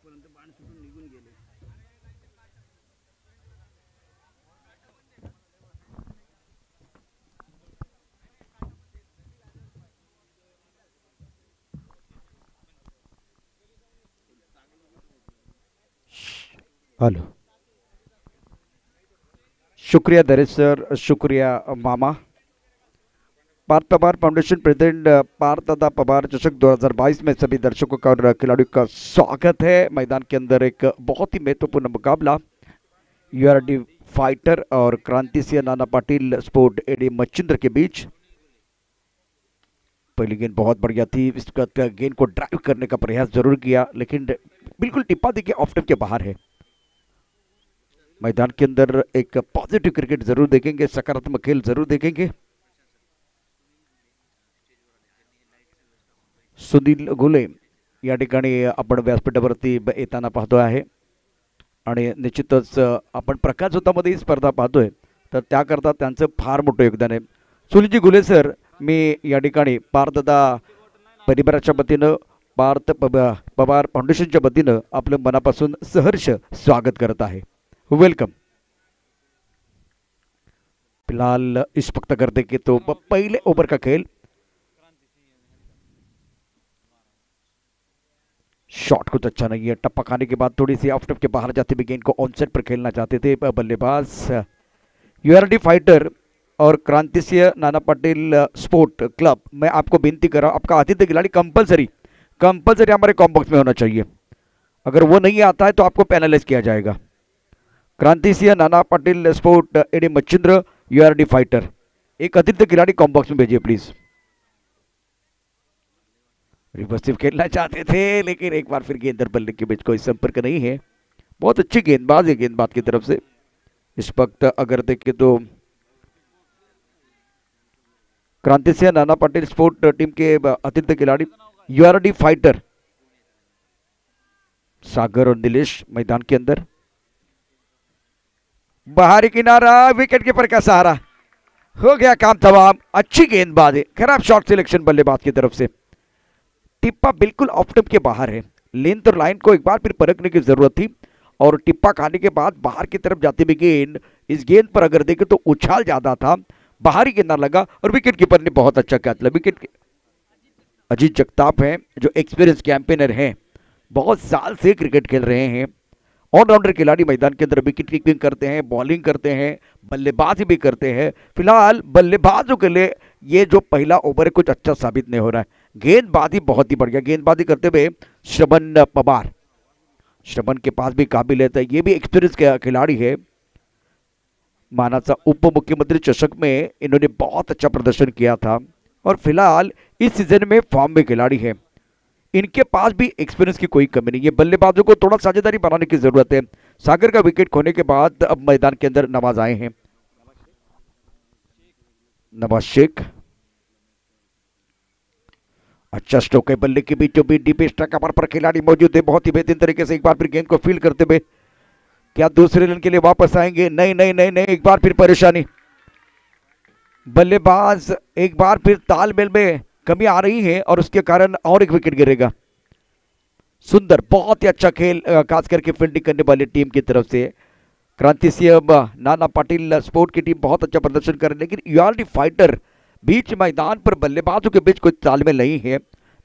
Hello. शुक्रिया दरेश sir, शुक्रिया मामा। पार्थ पवार फाउंडेशन प्रेसिडेंट पार्थ दादा पवार चषक 2022 में सभी दर्शकों का और खिलाड़ियों का स्वागत है। मैदान के अंदर एक बहुत ही महत्वपूर्ण मुकाबला यूआरडी फाइटर और क्रांति सिंह नाना पाटिल स्पोर्ट एडी मच्छिंद्र के बीच। पहली गेंद बहुत बढ़िया थी, इसका गेंद को ड्राइव करने का प्रयास जरूर किया, लेकिन बिल्कुल टिप्पा देखिए ऑफ स्टंप के बाहर है। मैदान के अंदर एक पॉजिटिव क्रिकेट जरूर देखेंगे, सकारात्मक खेल जरूर देखेंगे। सुनील घुले या ठिकाणी आपण व्यासपीठावरती येताना पाहतो आहे आणि निश्चितच आपण प्रकाश झोतामध्ये ही स्पर्धा पाहतोय, तर त्याकरता त्यांचं फार मोठं योगदान आहे। सुनीलजी घुले सर, मी या ठिकाणी पार्थदादा परिवाराच्या वतीनं पार्थ पवार फाउंडेशनच्या वतीनं आपलं मनापासून सहर्ष स्वागत करत आहे। वेलकम। फिलहाल इस वक्त करते कि तो पहले ओवर का खेल, शॉट कुछ अच्छा नहीं है, टप्पा खाने के बाद थोड़ी सी ऑफ स्टंप के बाहर जाते हुए गेंद को ऑन साइड पर खेलना चाहते थे बल्लेबाज यूआरडी फाइटर और क्रांति सिंह नाना पाटिल स्पोर्ट क्लब। मैं आपको विनती कर रहा हूं, आपका आतिथ्य खिलाड़ी कंपलसरी हमारे कॉम्बॉक्स में होना चाहिए। अगर वो नहीं आता है तो आपको पेनलाइज किया जाएगा। क्रांति सिंह नाना पाटिल स्पोर्ट एडी मच्छिंद्र यूआरडी फाइटर, एक आतिथ्य खिलाड़ी कॉम्बॉक्स में भेजिए प्लीज। रिवर्सिव खेलना चाहते थे, लेकिन एक बार फिर गेंद और बल्ले के बीच कोई संपर्क नहीं है। बहुत अच्छी गेंदबाज है गेंदबाज की तरफ से। इस वक्त अगर देखें तो क्रांति सिंह नाना पाटिल स्पोर्ट टीम के आतिथ्य खिलाड़ी यूआरडी फाइटर सागर और नीलेश मैदान के अंदर। बाहरी किनारा, विकेट कीपर का सहारा, हो गया काम तमाम। अच्छी गेंदबाज है, खराब शॉट सिलेक्शन बल्लेबाज की तरफ से। टिप्पा बिल्कुल ऑफ स्टंप के बाहर है। लेंथ और लाइन को एक बार फिर परखने की जरूरत थी, और टिप्पा खाने के बाद बाहर की तरफ जाते हुए गेंद, इस गेंद पर अगर देखें तो उछाल ज्यादा था, बाहरी किनारा लगा और विकेट कीपर ने बहुत अच्छा कैच लिया। विकेट अजीत जगताप हैं जो एक्सपीरियंस कैंपेनर हैं, बहुत साल से क्रिकेट खेल रहे हैं, ऑलराउंडर खिलाड़ी मैदान के अंदर विकेट कीपिंग करते हैं, बॉलिंग करते हैं, बल्लेबाजी भी करते हैं। फिलहाल बल्लेबाजों के लिए ये जो पहला ओवर है कुछ अच्छा साबित नहीं हो रहा है। गेंदबाजी बहुत ही बढ़िया गेंदबाजी करते हुए श्रवण पवार, श्रवण के पास भी काबिलियत है, ये भी एक्सपीरियंस खिलाड़ी है। मानासा उप मुख्यमंत्री चषक में इन्होंने बहुत अच्छा प्रदर्शन किया था, और फिलहाल इस सीजन में फॉर्म में खिलाड़ी है। इनके पास भी एक्सपीरियंस की कोई कमी नहीं है। बल्लेबाजों को थोड़ा साझेदारी बनाने की जरूरत है। सागर का विकेट खोने के बाद अब मैदान के अंदर नवाज आए हैं। नवाज शेख, अच्छा स्ट्रोक है, बल्ले के बीचों बीच डीप स्ट्राइक कवर पर खिलाड़ी मौजूद है, बहुत ही बेहतरीन तरीके से एक बार फिर गेंद को फील्ड करते हुए क्या दूसरे रन के लिए वापस आएंगे? नहीं नहीं नहीं नहीं, एक बार फिर परेशानी। बल्लेबाज एक बार फिर तालमेल में कमी आ रही है और उसके कारण और एक विकेट गिरेगा। सुंदर, बहुत ही अच्छा खेल खास करके फील्डिंग करने वाली टीम की तरफ से। क्रांति सिंह नाना पाटिल स्पोर्ट की टीम बहुत अच्छा प्रदर्शन कर रही है, लेकिन यूआरडी फाइटर बीच मैदान पर बल्लेबाजों के बीच कोई तालमेल नहीं है।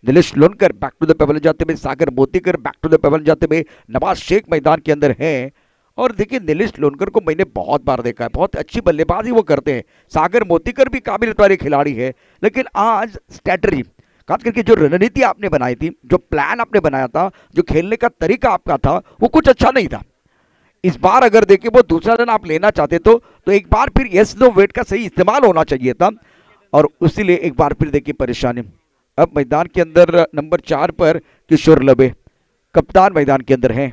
Nilesh Lonkar back to the pavilion जाते हुए, Sagar Motikar back to the pavilion जाते हुए, नवाज शेख मैदान के अंदर है। और देखिए नीलेश लोनकर को मैंने बहुत बार देखा है, बहुत अच्छी बल्लेबाजी वो करते हैं। सागर मोतीकर भी काबिलियत वाले खिलाड़ी है, लेकिन आज स्ट्रैटेजी खास करके जो रणनीति आपने बनाई थी, जो प्लान आपने बनाया था, जो खेलने का तरीका आपका था, वो कुछ अच्छा नहीं था। इस बार अगर देखिए वो दूसरा रन आप लेना चाहते तो एक बार फिर यस नो वेट का सही इस्तेमाल होना चाहिए था, और उसीलिए एक बार फिर देखिए परेशानी। अब मैदान के अंदर नंबर 4 पर किशोर लबे कप्तान मैदान के अंदर हैं।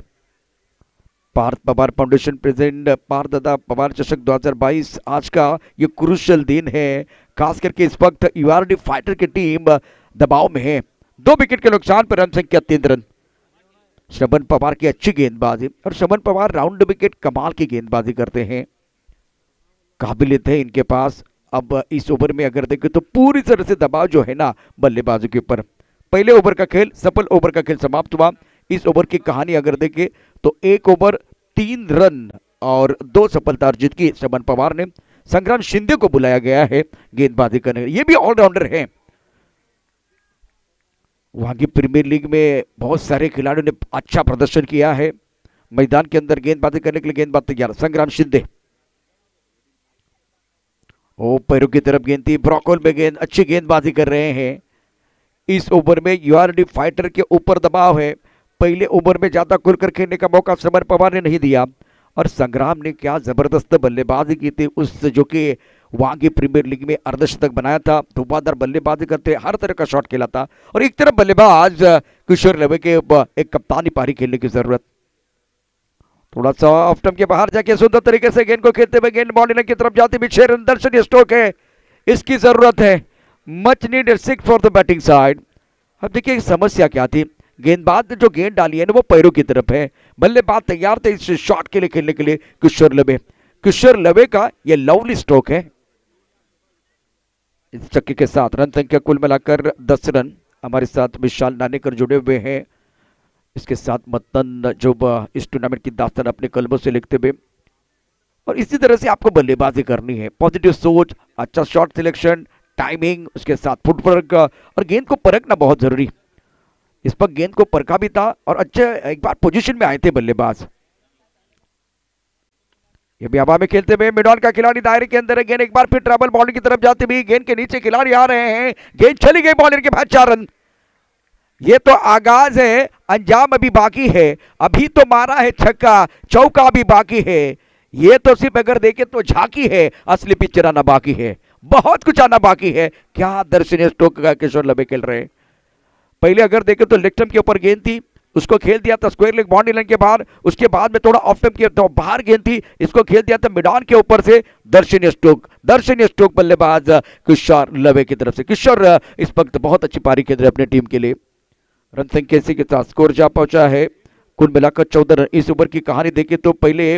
पार्थ पवार फाउंडेशन प्रेसिडेंट पार्थ दादा पवार चषक 2022 आज का ये क्रूशियल दिन है। खास करके इस वक्त यूआरडी फाइटर की टीम दबाव में है। 2 विकेट के नुकसान पर रन संख्या 3 रन। श्रवण पवार की अच्छी गेंदबाजी, और श्रवण पवार राउंड विकेट कमाल की गेंदबाजी करते हैं, काबिलियत है इनके पास। अब इस ओवर में अगर देखें तो पूरी तरह से दबाव जो है ना बल्लेबाजों के ऊपर। पहले ओवर का खेल, सफल ओवर का खेल समाप्त हुआ। इस ओवर की कहानी अगर देखें तो 1 ओवर 3 रन और 2 सफलता अर्जित की श्रवण पवार ने। संग्राम शिंदे को बुलाया गया है गेंदबाजी करने, ये भी ऑलराउंडर हैं। वहां की प्रीमियर लीग में बहुत सारे खिलाड़ियों ने अच्छा प्रदर्शन किया है। मैदान के अंदर गेंदबाजी करने के लिए गेंदबाज तैयार संग्राम शिंदे। ओ पैरों की तरफ गेंद थी, ब्रॉकहोल में गेंद, अच्छी गेंदबाजी कर रहे हैं। इस ओवर में यूआरडी फाइटर के ऊपर दबाव है। पहले ओवर में ज्यादा खुलकर खेलने का मौका श्रवण पवार ने नहीं दिया और संग्राम ने क्या जबरदस्त बल्लेबाजी की थी, उस जो कि वहां की प्रीमियर लीग में अर्धशतक बनाया था। धुआंधार बल्लेबाजी करते हर तरह का शॉट खेला था और एक तरफ बल्लेबाज किशोर लवे के एक कप्तानी पारी खेलने की जरूरत। थोड़ा सा ऑफ स्टंप के बाहर जाके सुंदर तरीके से गेंद को खेलते हुए गेंद बाउंड्री की तरफ जाती हुई 6 रन दर्शनीय स्ट्रोक है, इसकी जरूरत है। Much needed 6 for the batting side. अब देखिए समस्या क्या थी, गेंदबाज ने जो गेंद डाली है ना वो पैरों की तरफ है। बल्लेबाज तैयार थे इस शॉट के लिए खेलने के लिए किशोर लवे का ये लवली स्ट्रोक है। इस चक्के के साथ रन संख्या कुल मिलाकर 10 रन। हमारे साथ विशाल नानेकर जुड़े हुए हैं, इसके साथ मतन जो इस टूर्नामेंट की दास्तान अपने कलमों से लिखते हुए। और इसी तरह से आपको बल्लेबाजी करनी है, पॉजिटिव सोच, अच्छा शॉट सिलेक्शन, टाइमिंग, उसके साथ फुटवर्क और गेंद को परखना बहुत जरूरी। इस पर गेंद को परखा भी था और अच्छे एक बार पोजीशन में आए थे बल्लेबाज। ये भी हवा में खेलते हुए मिडॉन का खिलाड़ी दायरे के अंदर है। गेंद एक बार फिर ट्रैवल बाउंड्री की तरफ जाती हुई, गेंद के नीचे खिलाड़ी आ रहे हैं, गेंद चली गई बाउंड्री के बाद 4 रन। ये तो आगाज है, अंजाम अभी बाकी है। अभी तो मारा है छक्का, चौका अभी बाकी है। ये तो सिर्फ अगर देखे तो झांकी है, असली पिक्चर आना बाकी है, बहुत कुछ आना बाकी है। क्या दर्शनीय स्ट्रोक का किशोर लवे खेल रहे हैं। पहले अगर देखे तो लेग स्टंप के ऊपर गेंद थी, उसको खेल दिया था स्क्वायर लेग बाउंड्री लाइन के बाहर। उसके बाद में थोड़ा ऑफ स्टंप के तो बाहर गेंद थी, इसको खेल दिया था मिडॉन के ऊपर से। दर्शनीय स्ट्रोक बल्लेबाज किशोर लवे की तरफ से। किशोर इस वक्त बहुत अच्छी पारी खेल रहे अपनी टीम के लिए। रन संख्या इसी के साथ स्कोर जा पहुंचा है कुल मिलाकर 14 रन। इस ओवर की कहानी देखिए तो पहले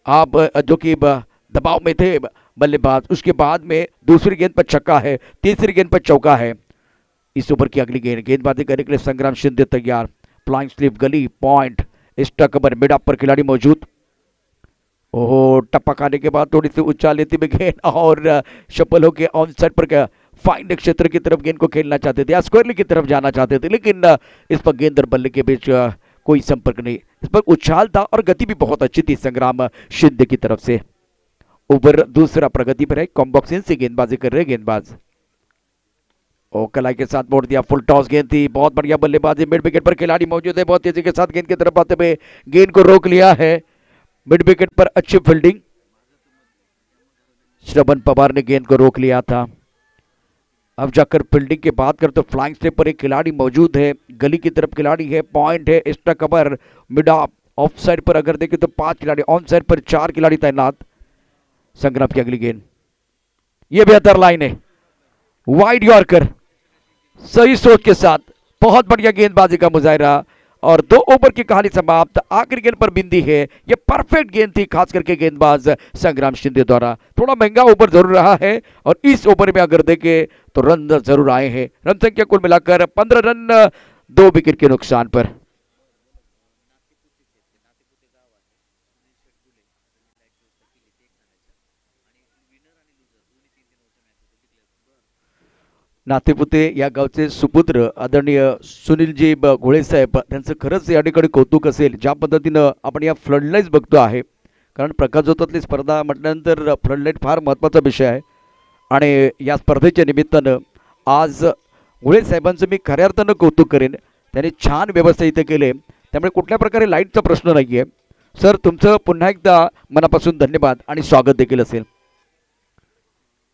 आप जो कि दबाव में थे बल्लेबाज, उसके बाद में दूसरी गेंद पर छक्का है, तीसरी गेंद पर चौका है। इस ओवर की अगली गेंदबाजी करने के लिए संग्राम शिंदे तैयार। फ्लाइंग स्लिप, गली, पॉइंट, स्टक पर मिड अप पर खिलाड़ी मौजूद। ओहो, टप्पा खाने के बाद थोड़ी सी उछाल लेती हुई गेंद और सफल होकर ऑन साइड पर फाइनल क्षेत्र की तरफ गेंद को खेलना चाहते थे या स्क्वायर की तरफ जाना चाहते थे, लेकिन इस पर गेंद और बल्ले के बीच कोई संपर्क नहीं। इस पर उछाल था और गति भी बहुत अच्छी थी संग्राम शिंदे की तरफ से। ओवर दूसरा प्रगति पर है, कॉम्बॉक्सिन से गेंदबाजी कर रहे गेंदबाज। और कलाई के साथ मोड़ दिया, फुल टॉस गेंद थी, बहुत बढ़िया बल्लेबाजी। मिड विकेट पर खिलाड़ी मौजूद है, बहुत तेजी के साथ गेंद की तरफ आते हुए गेंद को रोक लिया है। मिड विकेट पर अच्छी फील्डिंग, श्रवण पवार ने गेंद को रोक लिया था। अब जाकर फील्डिंग की बात करें तो फ्लाइंग स्टेप पर एक खिलाड़ी मौजूद है, गली की तरफ खिलाड़ी है, पॉइंट है, extra cover, mid off side पर अगर देखें तो 5 खिलाड़ी, ऑन साइड पर 4 खिलाड़ी तैनात। संग्राम की अगली गेंद, यह बेहतर लाइन है, वाइड यॉर्कर, सही सोच के साथ बहुत बढ़िया गेंदबाजी का मुजाहिरा और 2 ओवर की कहानी समाप्त। आखिरी गेंद पर बिंदी है, यह परफेक्ट गेंद थी खास करके गेंदबाज संग्राम शिंदे द्वारा। थोड़ा महंगा ओवर जरूर रहा है और इस ओवर में अगर देखें तो रन जरूर आए हैं। रन संख्या कुल मिलाकर 15 रन 2 विकेट के नुकसान पर। नातेपुते या गावचे सुपुत्र आदरणीय सुनीलजी घोळे साहेब, त्यांचं खरंच या ठिकाणी कौतुक असेल ज्या पद्धतीनं आपण या फ्लडलाईन्स बघतो आहे। कारण प्रकाशोत्सवातली स्पर्धा म्हटल्यानंतर फ्लडलाईट फार महत्त्वाचा विषय आहे आणि या स्पर्धेच्या निमित्तानं आज घोळे साहेबांचं मी खऱ्या अर्थानं कौतुक करेन। त्यांनी छान व्यवस्था इथे केले, त्यामुळे कुठल्या प्रकारे लाईटचा प्रश्न नाही आहे। सर तुमचं पुन्हा एकदा मनापासून धन्यवाद आणि स्वागत देखील असेल।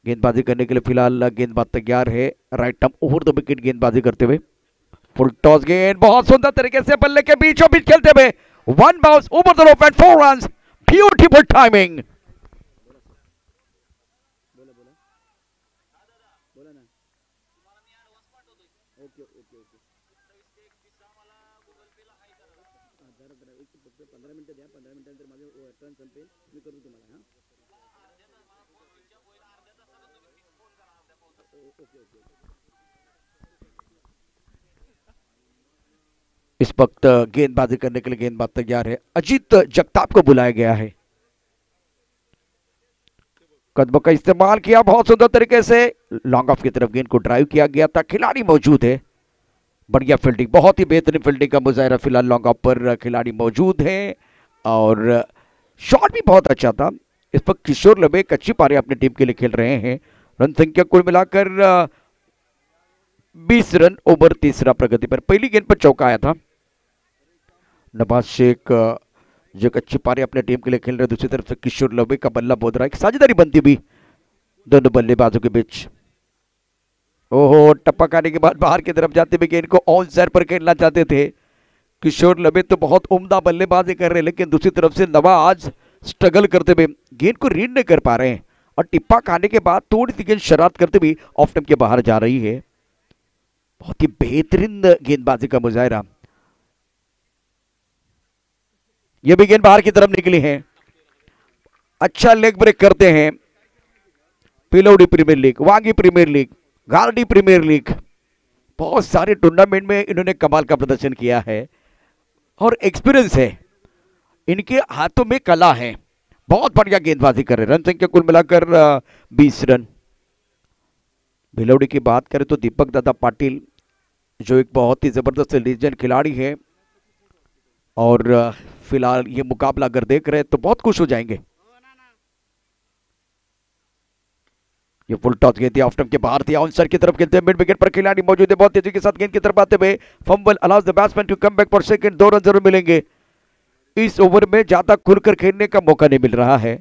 गेंदबाजी करने के लिए फिलहाल गेंदबाज तैयार है, right arm over the wicket गेंदबाजी करते हुए। फुल टॉस गेंद बहुत सुंदर तरीके से बल्ले के बीचों बीच खेलते हुए, 1 bounce over the rope and 4 runs, beautiful timing. इस वक्त गेंदबाजी करने के लिए गेंदबाज तैयार है। अजीत जगताप को बुलाया गया है। कदमों का इस्तेमाल किया बहुत सुंदर तरीके से, लॉन्ग ऑफ की तरफ गेंद को ड्राइव किया गया था। खिलाड़ी मौजूद है, बढ़िया फील्डिंग, बहुत ही बेहतरीन फील्डिंग का मुजाहरा फिलहाल लॉन्ग ऑफ पर खिलाड़ी मौजूद है और शॉट भी बहुत अच्छा था। इस पर किशोर लबे एक अच्छी पारी अपनी टीम के लिए खेल रहे हैं। रन संख्या कुल मिलाकर 20 रन, ओवर तीसरा प्रगति पर। पहली गेंद पर चौका आया था। नवाज शेख जो एक अच्छी पारी अपने टीम के लिए खेल रहे, दूसरी तरफ से किशोर लबे का बल्ला बोध रहा है, साझेदारी बनती भी दोनों बल्लेबाजों के बीच। ओहो, टपक आने के बाद बाहर की तरफ जाते हुए गेंद को ऑन साइड पर खेलना चाहते थे। किशोर लबे तो बहुत उम्दा बल्लेबाजी कर रहे हैं, लेकिन दूसरी तरफ से नवाज स्ट्रगल करते हुए गेंद को रीड नहीं कर पा रहे हैं और टिप्पा खाने के बाद थोड़ी सी गेंद शरारत करते हुए ऑफ टेम के बाहर जा रही है। बहुत ही बेहतरीन गेंदबाजी का मुजाहरा। यह भी गेंद बाहर की तरफ निकली है। अच्छा लेग ब्रेक करते हैं। पिलौडी प्रीमियर लीग, वांगी प्रीमियर लीग, गार्डी प्रीमियर लीग, बहुत सारे टूर्नामेंट में इन्होंने कमाल का प्रदर्शन किया है और एक्सपीरियंस है, इनके हाथों में कला है। बहुत बढ़िया गेंदबाजी कर रहे हैं। रन संख्या कुल मिलाकर 20 रन। भिलौड़ी की बात करें तो दीपक दादा पाटिल जो एक बहुत ही जबरदस्त लीजेंड खिलाड़ी है और फिलहाल ये मुकाबला अगर देख रहे हैं तो बहुत खुश हो जाएंगे। ये फुल टॉस गेंद थी, ऑफ स्टंप के बाहर थी, ऑन साइड की तरफ खेलते हैं। मिड विकेट पर खिलाड़ी मौजूद है, बहुत तेजी के साथ गेंद की तरफ आते हुए fumble allows the batsman to come back for second. 2 run जरूर मिलेंगे। इस ओवर में ज्यादा खुलकर खेलने का मौका नहीं मिल रहा है।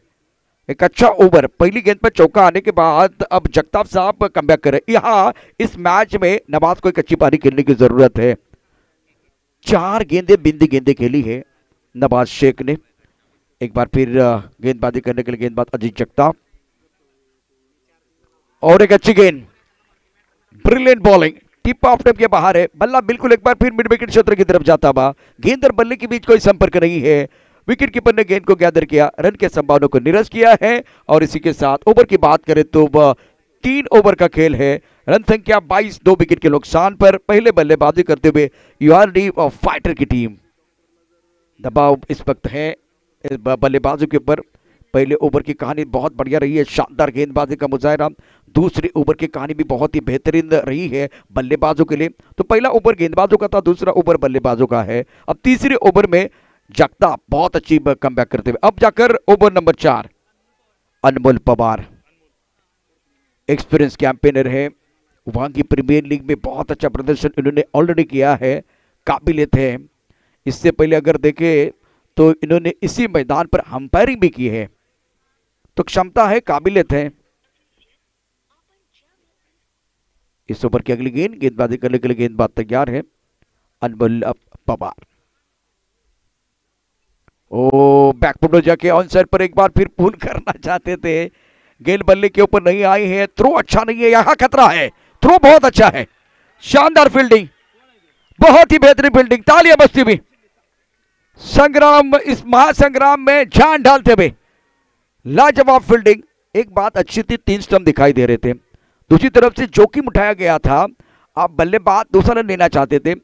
एक अच्छा ओवर, पहली गेंद पर चौका आने के बाद अब जगताप साहब कम बैक करे। यहाँ इस मैच में नवाज को एक अच्छी पारी खेलने की जरूरत है। 4 गेंदें बिंदी गेंदें खेली है नवाज शेख ने। एक बार फिर गेंदबाजी करने के लिए गेंदबाज अजीत जगताप और एक अच्छी गेंद, brilliant bowling, tip off tape के बाहर है। बल्ला बिल्कुल एक बार फिर मिड विकेट क्षेत्र की तरफ जाता हुआ। गेंद और बल्ले के बीच कोई संपर्क नहीं है। विकेट कीपर ने गेंद को गैदर किया, रन के संभावना को निरस्त किया है और इसी के साथ ओवर की बात करें तो वह 3 ओवर का खेल है। रन संख्या 22, 2 विकेट के नुकसान पर पहले बल्लेबाजी करते हुए यूआरडी फाइटर की टीम। दबाव इस वक्त है बल्लेबाजों के ऊपर। पहले ओवर की कहानी बहुत बढ़िया रही है, शानदार गेंदबाजी का मुजाहरा। दूसरी ओवर की कहानी भी बहुत ही बेहतरीन रही है बल्लेबाजों के लिए। तो पहला ओवर गेंदबाजों का था, दूसरा ओवर बल्लेबाजों का है। अब तीसरे ओवर में जगताप बहुत अच्छी कमबैक करते हुए। अब जाकर ओवर नंबर 4, अनमोल पवार एक्सपीरियंस कैंपेनर है, वहां की प्रीमियर लीग में बहुत अच्छा प्रदर्शन इन्होंने ऑलरेडी किया है, काबिलियत है। इससे पहले अगर देखें तो इन्होंने इसी मैदान पर अंपायरिंग भी की है, तो क्षमता है, काबिलियत है। इस ओवर की अगली गेंद, गेंदबाजी करने के लिए गेंदबाज तैयार है अनमोल पवार। ओ बैकफुट में जाके ऑन साइड पर एक बार फिर पुल करना चाहते थे, गेंद बल्ले के ऊपर नहीं आई है। थ्रो अच्छा नहीं है, यहां खतरा है। थ्रो बहुत अच्छा है, शानदार फील्डिंग, बहुत ही बेहतरीन फील्डिंग, तालियां बजती हुई। संग्राम, इस महासंग्राम में जान डालते हुए लाजवाब फील्डिंग। एक बात अच्छी थी, 3 स्टंप दिखाई दे रहे थे। दूसरी तरफ से जोखिम उठाया गया था, आप बल्लेबाज दूसरा रन लेना चाहते थे,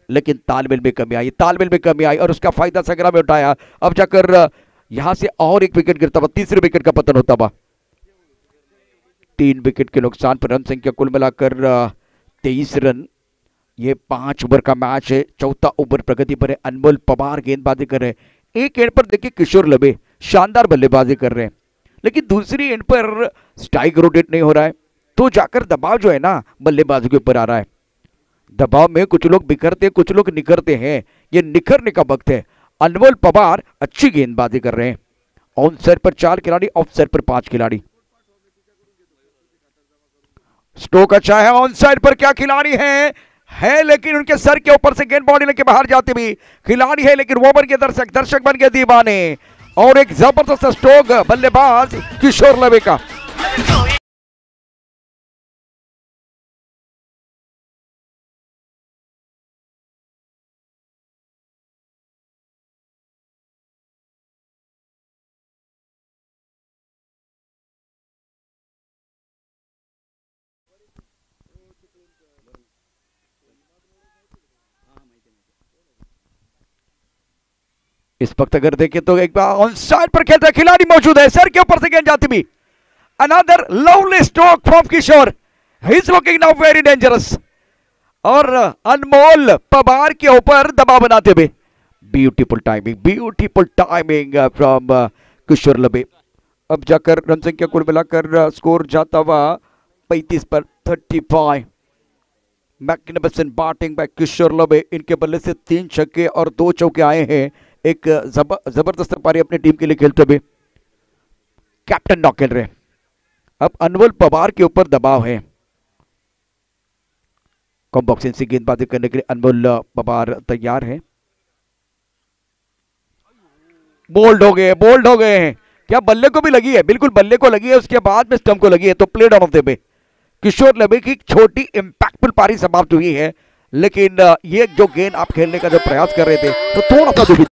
लेकिन तालमेल में कमी आई, तालमेल में कमी आई और उसका फायदा संग्राम में उठाया। अब जाकर यहां से और एक विकेट गिरता हुआ, तीसरे विकेट का पतन होता हुआ। 3 विकेट के नुकसान पर रन संख्या कुल मिलाकर 23 रन। ये 5 ओवर का मैच है, चौथा ओवर प्रगति पर है। अनमोल पवार गेंदबाजी कर रहे हैं। एक एंड पर देखिए किशोर लबे शानदार बल्लेबाजी कर रहे हैं, लेकिन दूसरी एंड पर स्ट्राइक रोटेट नहीं हो रहा है, तो जाकर दबाव जो है ना बल्लेबाजों के ऊपर आ रहा है। दबाव में कुछ लोग बिखरते, कुछ लोग निखरते हैं, ये निखरने का वक्त है। अनमोल पवार अच्छी गेंदबाजी कर रहे हैं। ऑन साइड पर 4 खिलाड़ी, ऑफ साइड पर 5 खिलाड़ी। स्ट्रोक अच्छा है, ऑन साइड पर क्या खिलाड़ी है लेकिन उनके सर के ऊपर से गेंद बॉडी लेके बाहर जाती हुई खिलाड़ी है, लेकिन वो बन के दर्शक बन गए दीवाने। और एक जबरदस्त स्ट्रोक बल्लेबाज किशोर लबे का। इस वक्त अगर देखें तो एक बार ऑन साइड पर खेलता खिलाड़ी मौजूद है, सर के ऊपर से गेंद जाती भी। Another lovely stroke from Kishore, he is looking now very dangerous. और अनमोल पवार के ऊपर दबाव बनाते हुए, ब्यूटीफुल टाइमिंग फ्रॉम किशोर लबे। अब जाकर रन संख्या कुल मिलाकर स्कोर जाता हुआ 35 पर 35। मैग्निफिसेंट बैटिंग बाय किशोर लबे, इनके बल्ले से 3 छक्के और 2 चौके आए हैं। एक जबरदस्त पारी अपनी टीम के लिए खेलते हुए कैप्टन नॉक खेल रहे हैं। अब अनमोल पवार के ऊपर दबाव है। कम बॉक्सिंग से गेंदबाजी करने के लिए अनमोल पवार तैयार है। बोल्ड हो गए हैं। क्या बल्ले को भी लगी है? बिल्कुल बल्ले को लगी है, उसके बाद में स्टंप को लगी है, तो played on off the way. Kishore Labe की छोटी इंपैक्टफुल पारी समाप्त हुई है, लेकिन ये जो गेंद आप खेलने का जो प्रयास कर रहे थे तो थोड़ा सा दुविधा।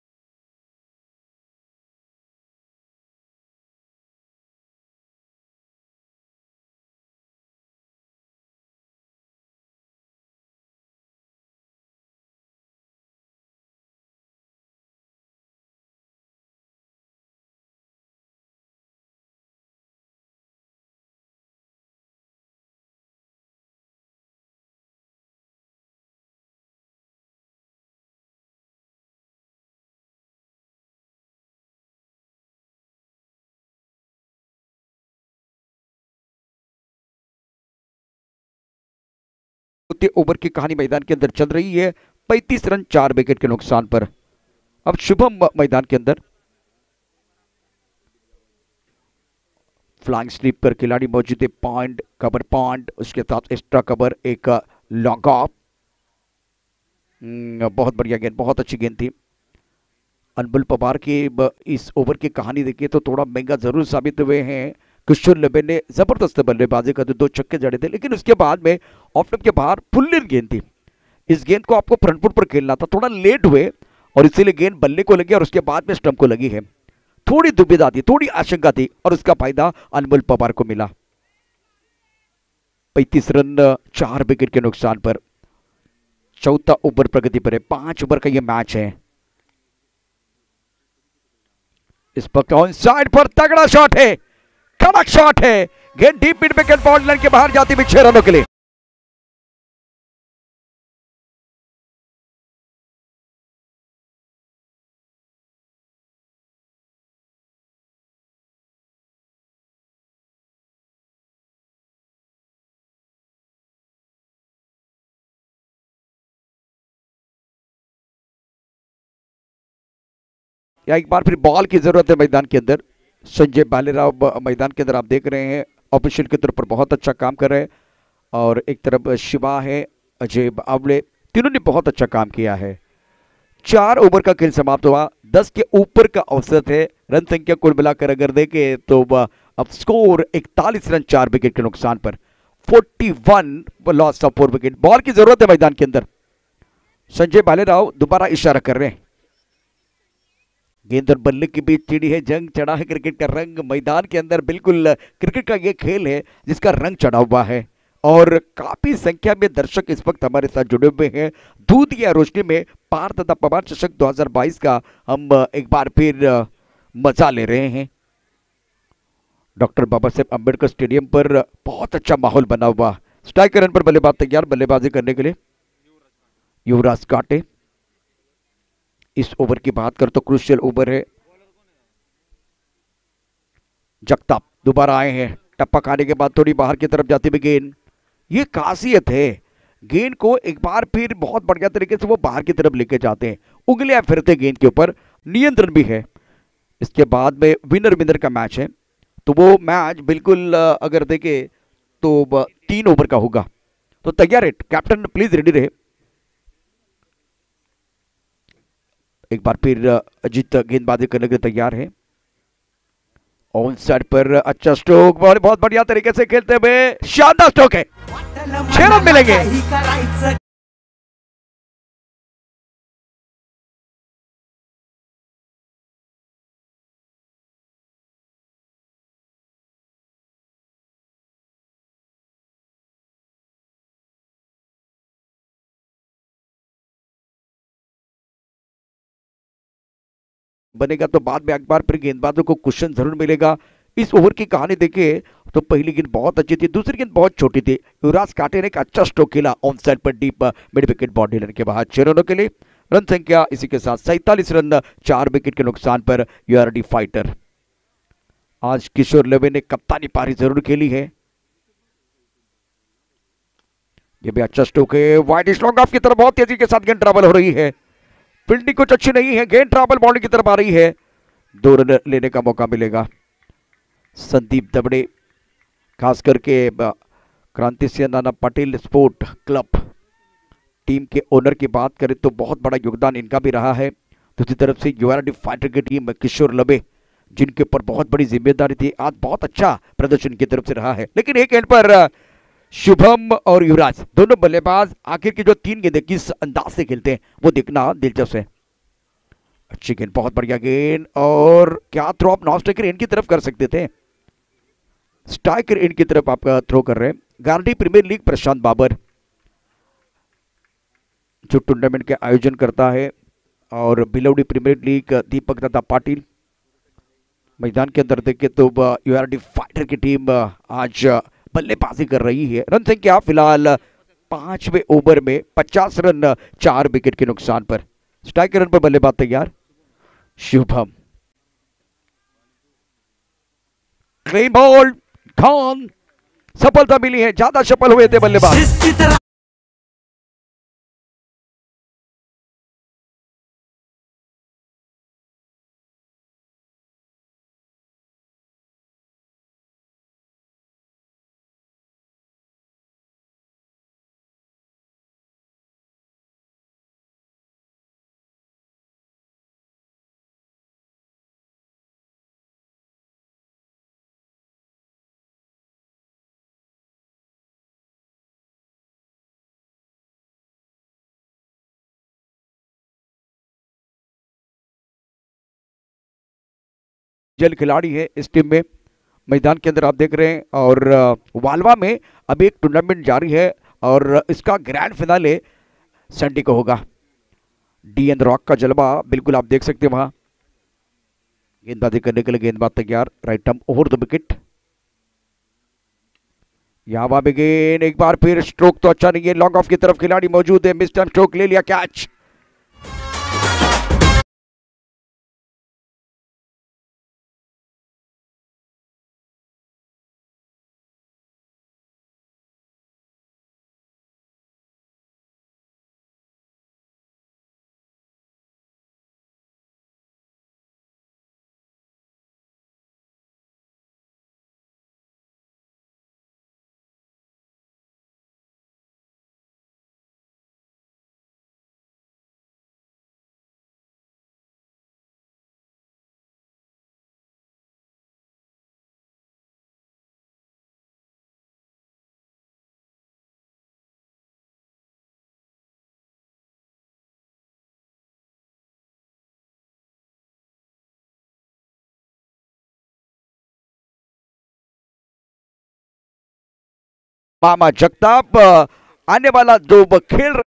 ओवर की कहानी मैदान के अंदर चल रही है, 35 रन 4 विकेट के नुकसान पर। अब शुभम मैदान के अंदर, फ्लाइंग स्लीप पर खिलाड़ी मौजूद है। पॉइंट कवर पॉइंट, उसके साथ एक्स्ट्रा कवर, एक लॉन्ग ऑफ। बहुत बढ़िया गेंद, बहुत अच्छी गेंद थी। अनमोल पवार की इस ओवर की कहानी देखिए तो थोड़ा महंगा जरूर साबित हुए हैं। किशोर लबे ने जबरदस्त बल्लेबाजी कर दी, 2 छक्के जड़े थे, लेकिन उसके बाद में ऑफ स्टंप के बाहर फुल लेन गेंद थी। इस गेंद को आपको फ्रंट फुट पर खेलना था, थोड़ा लेट हुए और इसीलिए गेंद बल्ले को लगी और उसके बाद में स्टंप को लगी है। थोड़ी दुविधा थी, थोड़ी आशंका थी और उसका फायदा अनमोल पवार को मिला। 35 रन 4 विकेट के नुकसान पर। चौथा ओवर प्रगति पर है, 5 ओवर का यह मैच है। इस वक्त ऑन साइड पर तगड़ा शॉट है, कड़क शॉट है। गेंद deep mid wicket ball line के बाहर जाती हुई 6 रनों के लिए। या एक बार फिर बॉल की जरूरत है मैदान के अंदर। संजय बालेराव मैदान के अंदर आप देख रहे हैं, ऑफिशियल के तौर पर बहुत अच्छा काम कर रहे हैं। और एक तरफ शिवा है, अजय बावले, तीनों ने बहुत अच्छा काम किया है। 4 ओवर का खेल समाप्त हुआ, 10 के ऊपर का औसत है। रन संख्या कुल मिलाकर अगर देखें तो अब स्कोर 41 रन 4 विकेट के नुकसान पर। 41 लॉस ऑफ 4 विकेट। बॉल की जरूरत है मैदान के अंदर। संजय बालेराव दोबारा इशारा कर रहे हैं। गेंद और बल्ले के बीच चिड़ी है, जंग चढ़ा है क्रिकेट का रंग मैदान के अंदर। बिल्कुल क्रिकेट का ये खेल है जिसका रंग चढ़ा हुआ है और काफी संख्या में दर्शक इस वक्त हमारे साथ जुड़े हुए हैं। दूध या रोशनी में पार तथा पवार चषक 2022 का हम एक बार फिर मजा ले रहे हैं। डॉक्टर बाबा साहेब अम्बेडकर स्टेडियम पर बहुत अच्छा माहौल बना हुआ। स्ट्राइक रन पर बल्लेबाज तैयार बल्लेबाजी करने के लिए युवराज काटे। इस ओवर की बात कर तो क्रूशियल ओवर है। जगताप दोबारा आए हैं, टप्पा खाने के बाद थोड़ी बाहर की तरफ जाती हुई गेंद। ये खासियत है, गेंद को एक बार फिर बहुत बढ़िया तरीके से वो बाहर की तरफ लेके जाते हैं, उंगलियां फिरते गेंद के ऊपर, नियंत्रण भी है। इसके बाद में विनर विनर का मैच है, तो वो मैच बिल्कुल अगर देखे तो 3 ओवर का होगा। तो तैयार है कैप्टन, प्लीज रेडी रहे। एक बार फिर अजीत गेंदबाजी करने के लिए तैयार है। ऑन साइड पर अच्छा स्ट्रोक, बहुत बढ़िया तरीके से खेलते हुए शानदार स्ट्रोक है, 6 रन मिलेंगे। बनेगा तो बाद में एक बार फिर गेंदबाजों को क्वेश्चन जरूर मिलेगा। इस ओवर की कहानी देखिए तो पहली गेंद बहुत अच्छी थी, दूसरी गेंद बहुत छोटी थी। युवराज काटे ने एक अच्छा स्ट्रोक खेला on side per deep mid wicket boundary लेने के बाद 6 रनों के लिए। रन संख्या इसी के साथ 47 रन, 4 विकेट के नुकसान पर यूआरडी फाइटर। आज किशोर लवे ने कप्तानी पारी जरूर खेली है। ये भी अच्छा स्ट्रोक है, वाइड स्लॉन्ग ऑफ की तरफ बहुत तेजी के साथ गेंद ट्रैवल हो रही है। फील्डिंग कुछ अच्छी नहीं है, गेंद ट्रैवल बाउंड्री की तरफ आ रही है। 2 रन लेने का मौका मिलेगा। संदीप दबड़े खास करके क्रांति सिंह नाना पटेल स्पोर्ट क्लब टीम के ओनर की बात करें तो बहुत बड़ा योगदान इनका भी रहा है। दूसरी तरफ से यूआरडी फाइटर की टीम किशोर लबे जिनके ऊपर बहुत बड़ी जिम्मेदारी थी, आज बहुत अच्छा प्रदर्शन की तरफ से रहा है। लेकिन एक एंड पर शुभम और युवराज दोनों बल्लेबाज आखिर की जो 3 गेंदें किस अंदाज से खेलते हैं वो देखना दिलचस्प है। अच्छी गेंद, बहुत बढ़िया गेंद, और क्या थ्रो आप नॉन स्ट्राइकर एंड की तरफ कर सकते थे, स्ट्राइकर एंड की तरफ आप थ्रो कर रहे हैं। Guarantee premier league Prashant Babar जो टूर्नामेंट के आयोजन करता है, और बिलौडी प्रीमियर लीग दीपक दत्ता पाटिल। मैदान के अंदर देखें तो यूआरडी फाइटर की टीम आज बल्लेबाजी कर रही है। रन संख्या फिलहाल 5वें ओवर में 50 रन, 4 विकेट के नुकसान पर। स्ट्राइक रन पर बल्लेबाज तैयार शुभम। क्लीन बॉल, खान, सफलता मिली है, ज्यादा सफल हुए थे बल्लेबाज। जल खिलाड़ी है इस टीम में। मैदान के अंदर आप देख रहे हैं, और वालवा में अभी एक टूर्नामेंट जारी है और इसका ग्रैंड फिनाले संडे को होगा। डी एन रॉक का जलवा बिल्कुल आप देख सकते हैं वहां। गेंदबाजी करने के लिए गेंदबाज तैयार, right arm over the wicket. यहां भी गेंद, एक बार फिर स्ट्रोक तो अच्छा नहीं है, लॉन्ग ऑफ की तरफ खिलाड़ी मौजूद है, मिस टाइम स्ट्रोक ले लिया, कैच। मामा जगताप आने वाला जो खेल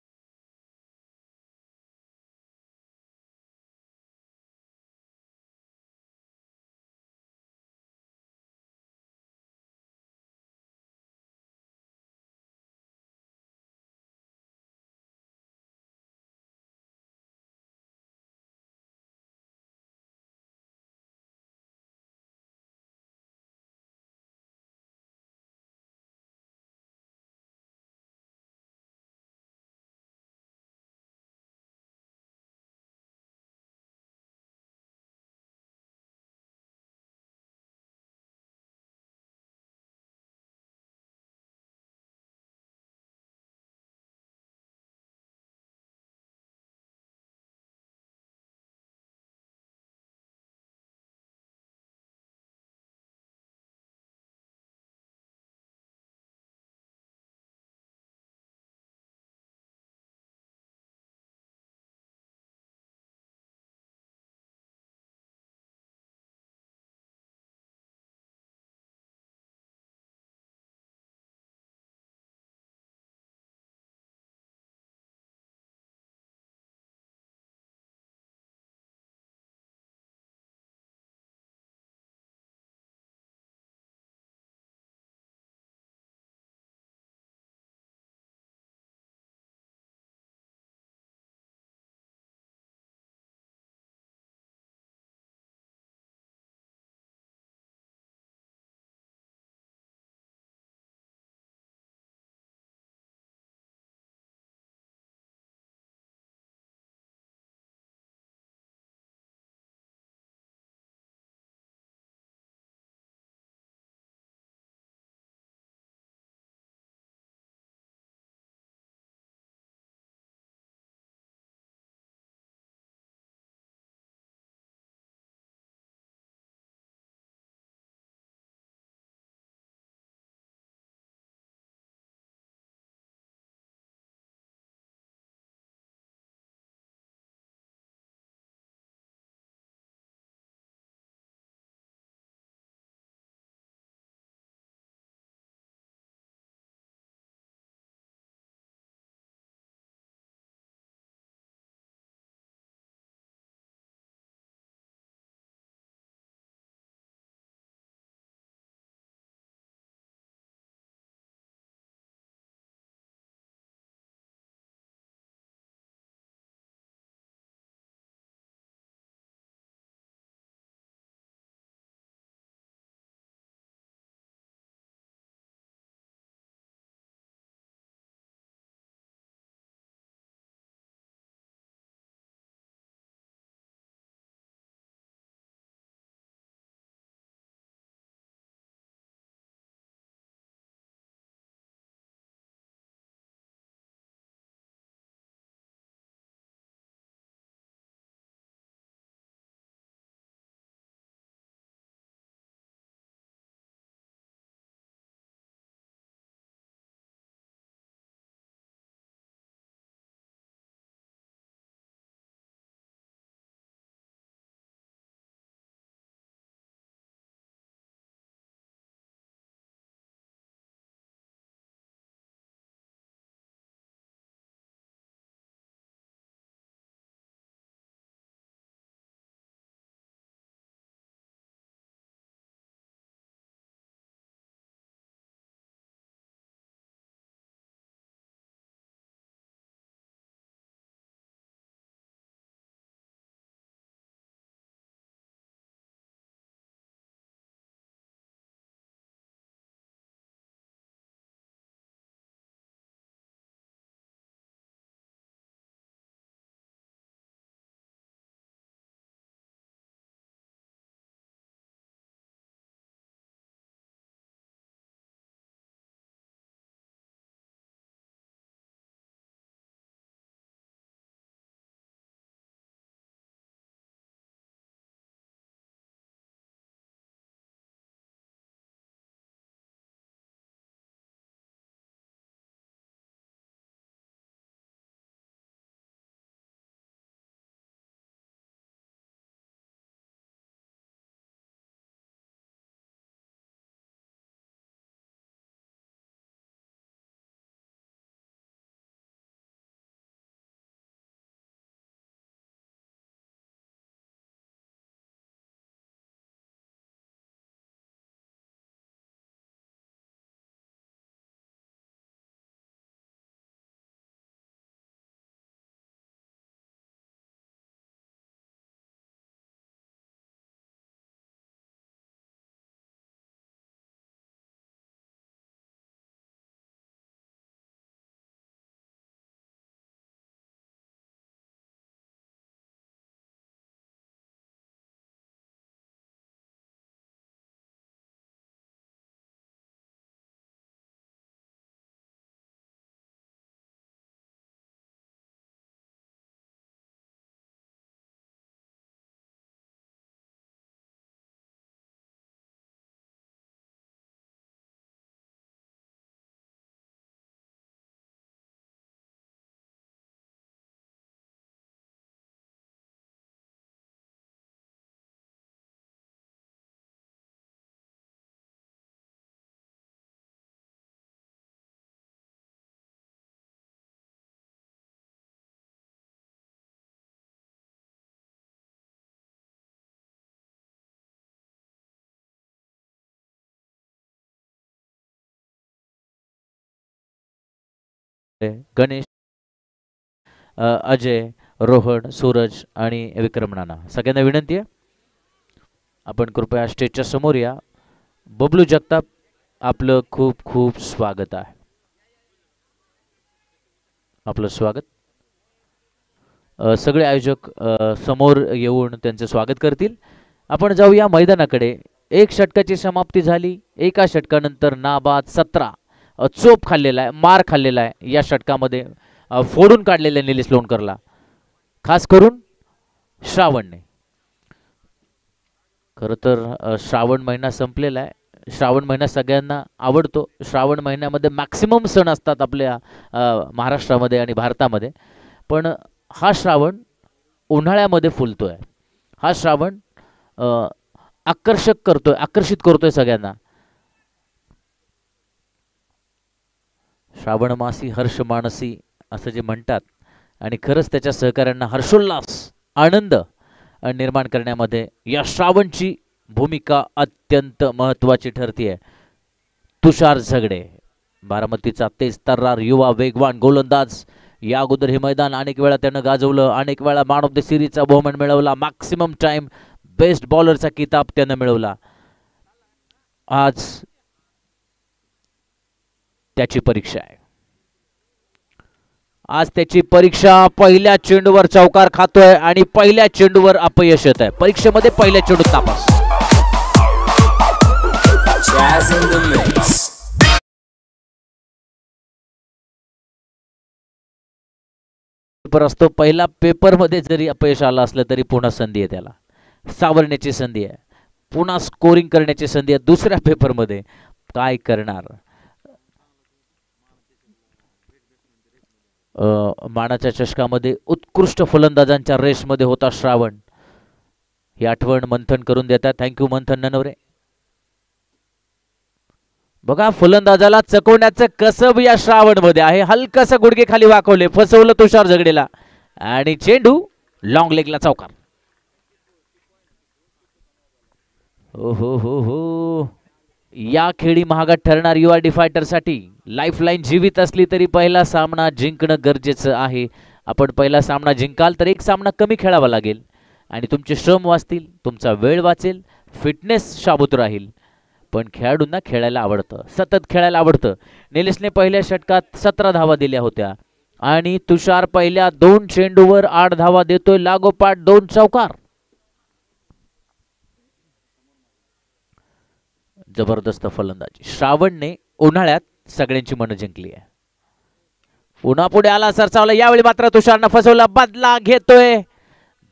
गणेश, अजय, रोहन, सूरज आणि विक्रम नाना सगळ्यांना विनंती आहे आपण कृपया स्टेजच्या समोर या. बबलू जगताप आपलं खूप खूप स्वागत आहे. आपलं स्वागत. सगळे आयोजक समोर येऊन त्यांचे स्वागत करतील. आपण जाऊया मैदानाकडे. एक षटकाची समाप्ती झाली. एका षटकानंतर नाबाद 17 चोप खाल्लेला आहे, मार खाल्लेला आहे या षटकामध्ये. फोडून काढलेला निलेश लोणकरला, खास करून श्रावणने. खरं तर श्रावण महिना संपलेला आहे. श्रावण महिना सगळ्यांना आवडतो. श्रावण महिन्यामध्ये मॅक्सिमम सण असतात आपल्या महाराष्ट्रामध्ये आणि भारतामध्ये. पण हा श्रावण उन्हाळ्यामध्ये फुलतोय. हा श्रावण आकर्षक करतोय, आकर्षित करतोय सगळ्यांना. श्रावण मासी हर्ष मानसी असं जे म्हणतात, आणि खरंच त्याच्या सहकाऱ्यांना हर्षोल्लास आनंद निर्माण करण्यामध्ये या श्रावणची भूमिका अत्यंत महत्त्वाची ठरते. तुषार झगडे, बारामतीचा तेज तर्रार युवा वेगवान गोलंदाज. या अगोदर हे मैदान अनेक वेळा त्यानं गाजवलं, अनेक वेळा मॅन ऑफ द सिरीजचा बहुमान मिळवला, मॅक्सिमम टाइम बेस्ट बॉलरचा किताब त्यानं मिळवला. आज त्याची परीक्षा आहे. आज त्याची परीक्षा. पहिल्या चेंडूवर चौकार खातोय आणि पहिल्या चेंडूवर अपयश येत आहे. परीक्षेमध्ये पहिल्या चेंडूत नापास. पेपर असतो. पहिला पेपरमध्ये जरी अपयश आलं असलं तरी पुन्हा संधी आहे, त्याला सावरण्याची संधी आहे, पुन्हा स्कोरिंग करण्याची संधी आहे. दुसऱ्या पेपरमध्ये काय करणार. मानाच्या चषकामध्ये उत्कृष्ट फलंदाजांच्या रेसमध्ये होता श्रावण. ही आठवण मंथन करून देतात. थँक्यू मंथन ननवरे. बघा फलंदाजाला चकवण्याचं कसब या श्रावण मध्ये आहे. हलकस गुडघे खाली वाकवले, फसवलं तुषार झगडेला आणि चेंडू लॉंग लेगला चौकार. हो हो हो हो. या खेळी महागात ठरणार URD फायटरसाठी. लाईफलाईन जीवित असली तरी पहिला सामना जिंकणं गरजेचं आहे. आपण पहिला सामना जिंकाल तर एक सामना कमी खेळावा लागेल आणि तुमचे श्रम वाचतील, तुमचा वेळ वाचेल, फिटनेस शाबूत राहील. पण खेळाडूंना खेळायला आवडतं, सतत खेळायला आवडतं. निलेशने पहिल्या षटकात 17 धावा दिल्या होत्या आणि तुषार पहिल्या 2 चेंडूवर 8 धावा देतोय, लागोपाठ 2 चौकार. जबरदस्त फलंदाजी. श्रावणने उन्हाळ्यात सगळ्यांची मनं जिंकली आहे. पुन्हा पुढे आला, सरसावला. यावेळी मात्र तुषारनं फसवला, बदला घेतोय.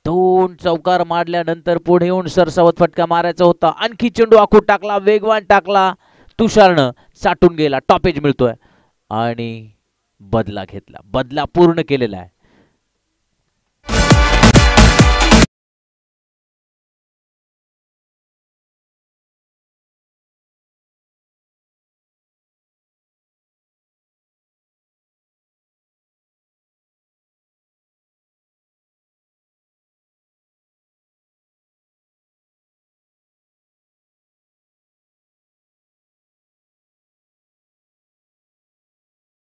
2 चौकार मारल्यानंतर पुढे येऊन सरसावत फटका मारायचा होता. आणखी चेंडू आखून टाकला, वेगवान टाकला. तुषारनं साठून गेला, टॉपेज मिळतोय आणि बदला घेतला. बदला पूर्ण केलेला आहे.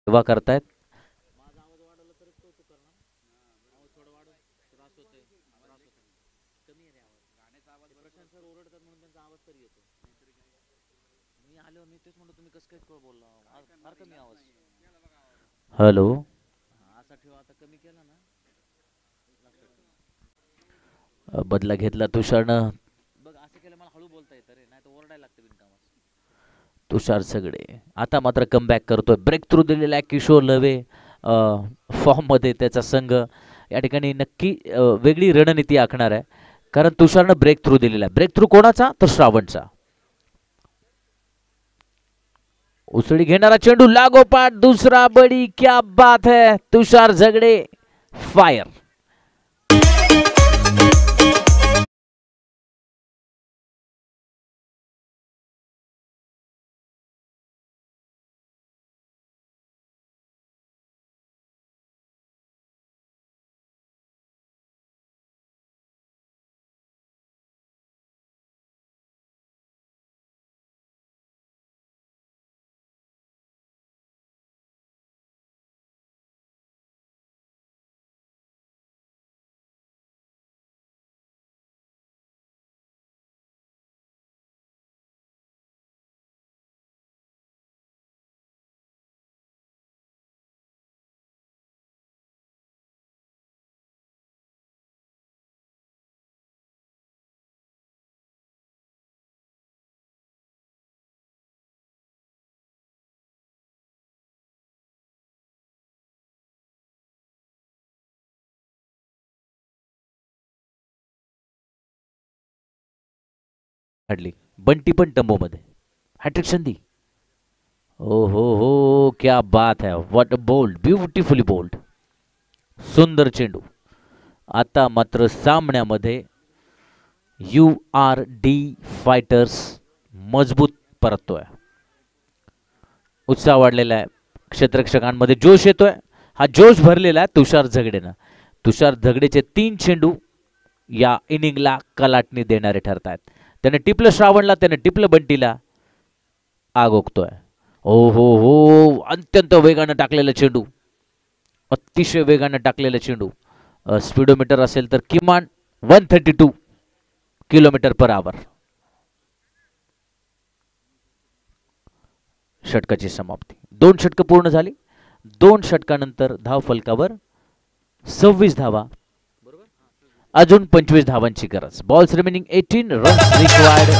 सेवा करतायत. हॅलो. बदला घेतला तुषारनं. तुषार झगडे आता मात्र कमबॅक करतोय. ब्रेक थ्रू दिलेला आहे किशोर लवे फॉर्म मध्ये. त्याचा संघ या ठिकाणी नक्की वेगळी रणनीती आखणार आहे, कारण तुषारनं ब्रेक थ्रू दिलेला आहे. ब्रेक थ्रू कोणाचा, तर श्रावणचा. उसळी घेणारा चेंडू, लागोपाठ दुसरा बडी. क्या बात है. तुषार झगडे फायर. काढली. बंटी पण टंबो मध्ये. हॅट्रिक संधी. ओ हो क्या बात है, what a bowled, beautifully bowled. सुंदर चेंडू. आता मात्र सामन्यामध्ये URD फायटर्स मजबूत परततोय. उत्साह वाढलेला आहे. क्षेत्ररक्षकांमध्ये जोश येतोय. हा जोश भरलेला आहे तुषार झगडेनं. तुषार झगडेचे 3 चेंडू या इनिंगला कलाटणी देणारे ठरत आहेत. त्याने टिपलं श्रावणला, त्याने टिपलं बंटीला. आग ओकतोय. हो अत्यंत वेगानं टाकलेला चेंडू, अतिशय वेगानं टाकलेला चेंडू. स्पीडोमीटर असेल तर किमान 132 किलोमीटर पर आवर. षटकाची समाप्ती. 2 षटकं पूर्ण झाली. 2 षटकानंतर धाव फलकावर 26 धावा, अजून 25 धावांची गरज. Balls remaining 18, runs required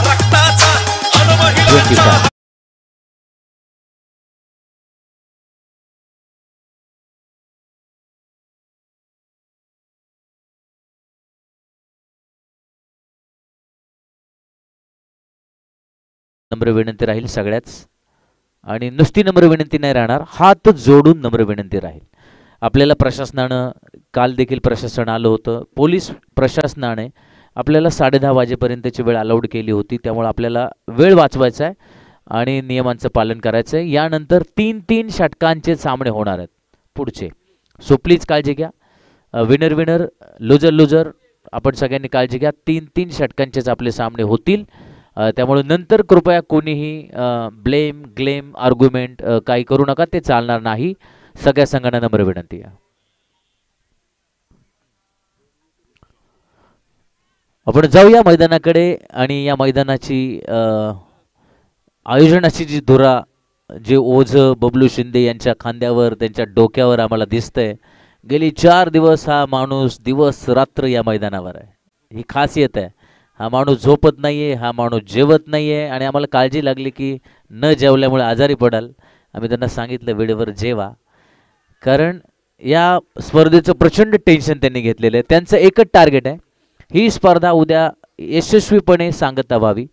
25. नम्र विनंती राहील सगळ्याच, आणि नुसती नम्र विनंती नाही राहणार, हात जोडून नम्र विनंती राहील. आपल्याला प्रशासनानं, काल देखील प्रशासन आलं होतं, पोलीस प्रशासनाने आपल्याला 10:30 वाजेपर्यंतची वेळ अलाउड केली होती. त्यामुळे आपल्याला वेळ वाचवायचा आहे आणि नियमांचं पालन करायचं आहे. यानंतर 3-3 षटकांचे सामने होणार आहेत पुढचे. सो प्लीज काळजी घ्या. विनर विनर, लुजर लुजर, आपण सगळ्यांनी काळजी घ्या. 3-3 षटकांचेच आपले सामने होतील. त्यामुळे नंतर कृपया कोणीही ग्लेम आर्ग्युमेंट काही करू नका, ते चालणार नाही. सगळ्या संघांना नम्र विनंती आहे. आपण जाऊया मैदानाकडे, आणि या मैदानाची आयोजनाची जी धुरा, जे ओझ बबलू शिंदे यांच्या खांद्यावर, त्यांच्या डोक्यावर आम्हाला दिसतंय. गेली 4 दिवस हा माणूस दिवस रात्र या मैदानावर आहे. ही खासियत आहे. हा माणूस झोपत नाहीये, हा माणूस जेवत नाहीये, आणि आम्हाला काळजी लागली की न जेवल्यामुळे आजारी पडाल. आम्ही त्यांना सांगितलं वेळेवर जेवा, कारण या स्पर्धेचं प्रचंड टेन्शन त्यांनी घेतलेलं आहे. त्यांचं एकच टार्गेट आहे, ही स्पर्धा उद्या यशस्वीपणे सांगता व्हावी,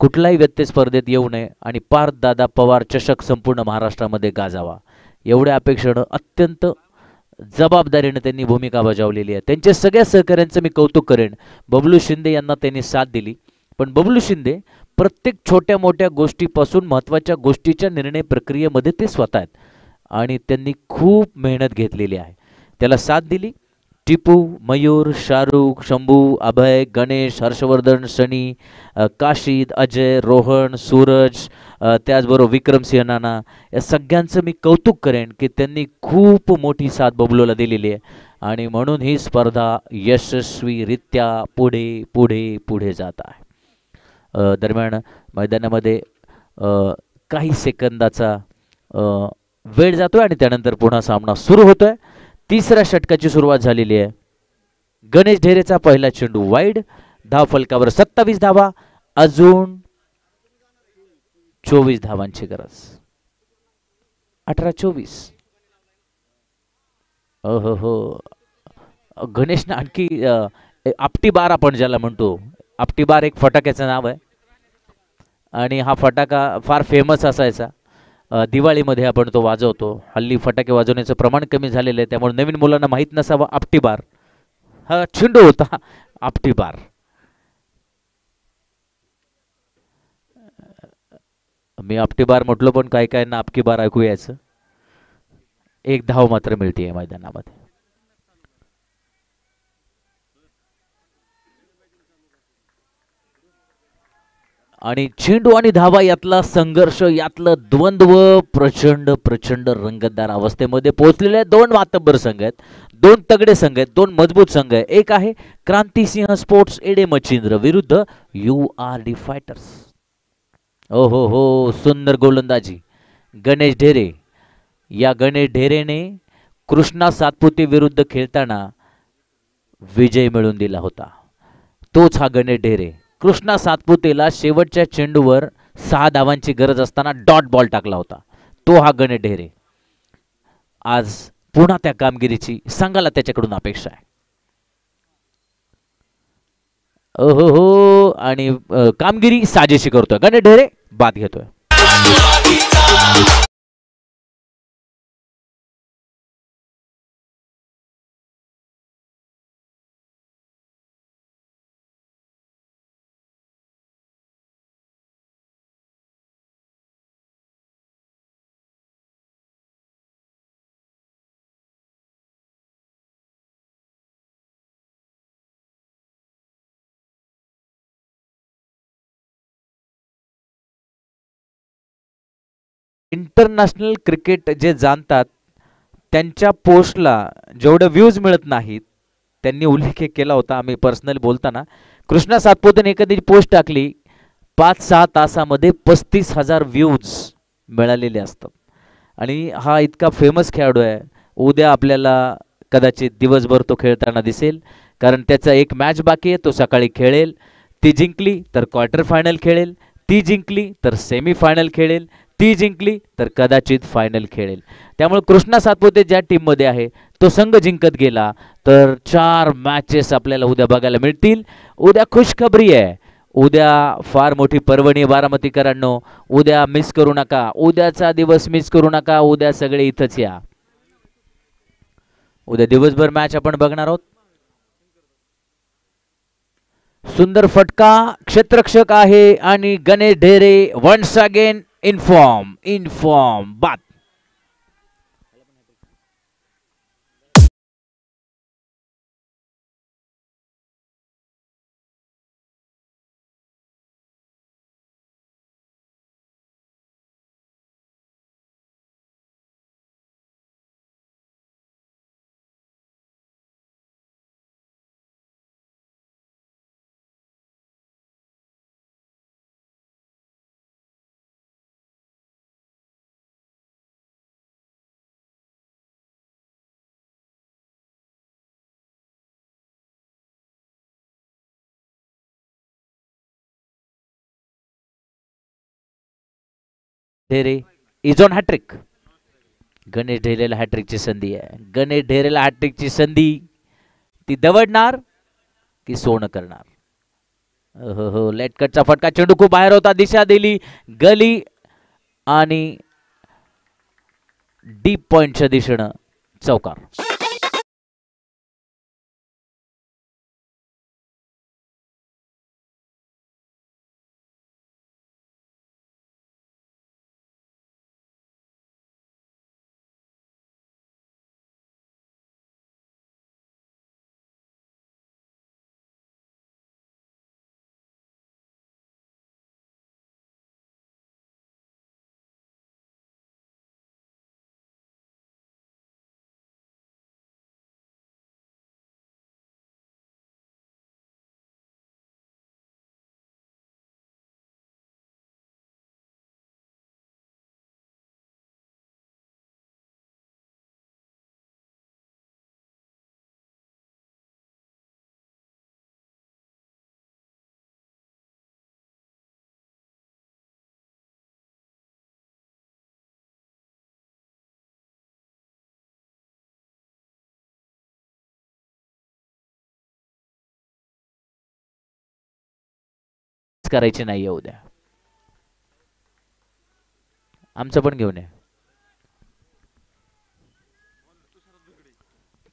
कुठलाही व्यत्यय स्पर्धेत येऊ नये, आणि पार्थदादा पवार चषक संपूर्ण महाराष्ट्रामध्ये गाजावा, एवढ्या अपेक्षेनं अत्यंत जबाबदारीने त्यांनी भूमिका बजावलेली आहे. त्यांच्या सगळ्या सहकाऱ्यांचं मी कौतुक करेन. बबलू शिंदे यांना त्यांनी साथ दिली, पण बबलू शिंदे प्रत्येक छोट्या मोठ्या गोष्टीपासून महत्त्वाच्या गोष्टीच्या निर्णय प्रक्रियेमध्ये ते स्वतः आहेत, आणि त्यांनी खूप मेहनत घेतलेली आहे. त्याला साथ दिली टिपू, मयूर, शाहरुख, शंभू, अभय, गणेश, हर्षवर्धन, सनी, काशिद, अजय, रोहन, सूरज, त्याचबरोबर विक्रमसिंह नाना, या सगळ्यांचं मी कौतुक करेन की त्यांनी खूप मोठी साथ बबलूला दिलेली आहे, आणि म्हणून ही स्पर्धा यशस्वीरित्या पुढे पुढे पुढे जात आहे. दरम्यान मैदानामध्ये काही सेकंदाचा वेळ जातोय, आणि त्यानंतर पुन्हा सामना सुरू होतोय. 3ऱ्या षटकाची सुरुवात झालेली आहे. गणेश ढेरेचा पहिला चेंडू वाईड. धाव फलकावर 27 धावा, अजून 24 धावांची गरज. 18-24. हो गणेशनं आणखी आपटी बार, आपण ज्याला म्हणतो आपटी बार, एक फटाक्याचं नाव आहे, आणि हा फटाका फार फेमस असायचा. दिवाळीमध्ये आपण तो वाजवतो. हल्ली फटाके वाजवण्याचं प्रमाण कमी झालेलं आहे, त्यामुळे नवीन मुलांना माहीत नसावा आपटी बार हा चेंडू होता. आपटी बार. मी आपटी बार म्हटलो, पण काही काय ना आपकी बार ऐकू यायचं. 1 धाव मात्र मिळते मैदानामध्ये. आणि चेंडू आणि धावा यातला संघर्ष, यातलं द्वंद्व प्रचंड प्रचंड रंगतदार अवस्थेमध्ये पोहोचलेले आहेत. 2 मातब्बर संघ आहेत, 2 तगडे संघ आहेत, 2 मजबूत संघ आहेत. एक आहे क्रांतिसिंह स्पोर्ट्स एडे मच्छिंद्र विरुद्ध URD फायटर्स. हो सुंदर गोलंदाजी गणेश ढेरे. या गणेश ढेरेने कृष्णा सातपुते विरुद्ध खेळताना विजय मिळवून दिला होता. तोच हा गणेश ढेरे. कृष्णा सातपुतेला शेवटच्या चेंडूवर 6 धावांची गरज असताना डॉट बॉल टाकला होता, तो हा गणेश ढेरे. आज पुन्हा त्या कामगिरीची संघाला त्याच्याकडून अपेक्षा आहे. हो आणि कामगिरी साजेशी करतोय. गणेश ढेरे बाद घेतोय. इंटरनॅशनल क्रिकेट जे जाणतात त्यांच्या पोस्टला जेवढे व्ह्यूज मिळत नाहीत, त्यांनी उल्लेख केला होता आम्ही पर्सनली बोलताना. कृष्णा सातपुतेने एखादी पोस्ट टाकली 5-6 तासामध्ये 35,000 व्ह्यूज मिळालेले असतात. आणि हा इतका फेमस खेळाडू आहे. उद्या आपल्याला कदाचित दिवसभर तो खेळताना दिसेल, कारण त्याचा एक मॅच बाकी आहे. तो सकाळी खेळेल, ती जिंकली तर क्वार्टर फायनल खेळेल, ती जिंकली तर सेमी फायनल खेळेल, ती जिंकली तर कदाचित फायनल खेळेल. त्यामुळे कृष्णा सातपुते ज्या टीममध्ये आहे तो संघ जिंकत गेला तर 4 मॅचेस आपल्याला उद्या बघायला मिळतील. उद्या खुशखबरी आहे, उद्या फार मोठी पर्वणी बारामतीकरांनो. उद्या मिस करू नका, उद्याचा दिवस मिस करू नका. उद्या सगळे इथंच या. उद्या दिवसभर मॅच आपण बघणार आहोत. सुंदर फटका, क्षेत्ररक्षक आहे आणि Ganesh Dhere once again in form बाद. Dhere is on hat trick. Ganesh ढेरेला हॅट्रिकची संधी आहे. गणेश ढेरेला हॅट्रिकची संधी, ती दवडणार की सोनं करणार. हो, लेट कटचा फटका, चेंडू खूप बाहेर होता, दिशा दिली गली आणि डीप पॉइंटच्या दिशेनं चौकार. करायची नाहीये उद्या. आमचं पण घेऊन ये.